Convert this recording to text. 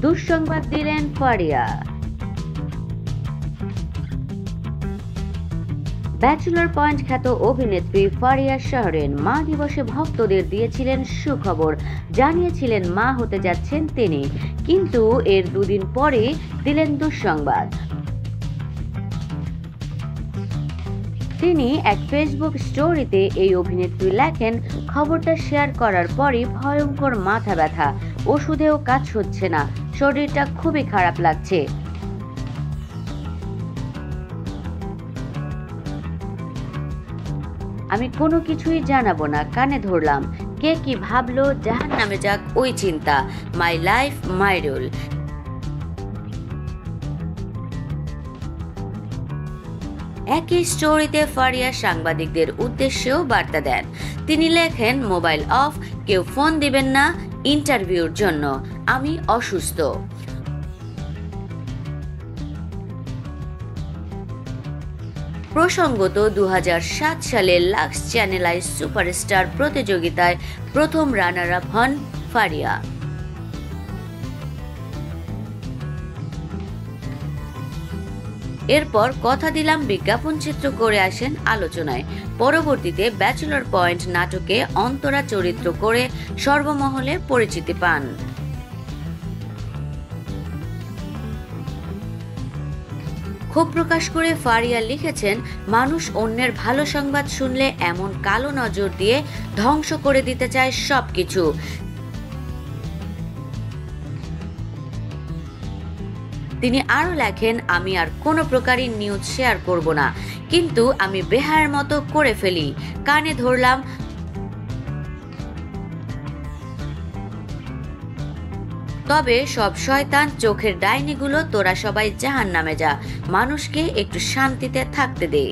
দুঃসংবাদ দিলেন Faria. Bachelor point খ্যাত অভিনেত্রী ফারিয়া শাহরিন মা দিবসে ভক্তদের দিয়েছিলেন সুখবর, জানিয়েছিলেন মা হতে যাচ্ছেন তিনি। কিন্তু এর দুদিন পরে দিলেন দুঃসংবাদ। তিনি এক ফেসবুক স্টোরিতে এই অভিনেত্রী লেখেন, খবরটা শেয়ার করার পরই ভয়ঙ্কর মাথা ব্যথা, ওষুধেও কাজ হচ্ছে না, শরীরটা খুবই খারাপ লাগছে। আমি কোনো কিছুই জানাবো না, কানে ধরলাম। কে কি ভাবলো জাহান্নামে যাক ওই চিন্তা, মাই লাইফ মাই রুল। একই স্টোরিতে ফারিয়া সাংবাদিকদের উদ্দেশ্যেও বার্তা দেন। তিনি লেখেন, মোবাইল অফ, কেউ ফোন দিবেন না ইন্টারভিউর জন্য, আমি অসুস্থ। প্রসঙ্গত 2007 সালে লাক্স চ্যানেল আই সুপারস্টার প্রতিযোগিতায় প্রথম রানার আপ হন ফারিয়া। এরপর কথা দিলাম বিজ্ঞাপন চিত্র করে আসেন আলোচনায়। পরবর্তীতে ব্যাচেলর পয়েন্ট নাটকে অন্তরা চরিত্র করে সর্বমহলে পরিচিতি পান। ক্ষোভ প্রকাশ করে ফারিয়া লিখেছেন, মানুষ অন্যের ভালো সংবাদ শুনলে এমন কালো নজর দিয়ে ধ্বংস করে দিতে চায় সবকিছু। তিনি আরো লেখেন, আমি আর কোনো প্রকারই নিউজ শেয়ার করব না, কিন্তু আমি বেহায়ের মতো করে ফেলি, কানে ধরলাম। তবে সব শয়তান চোখের ডাইনিগুলো তোরা সবাই জাহান্নামে যা, মানুষকে একটু শান্তিতে থাকতে দে।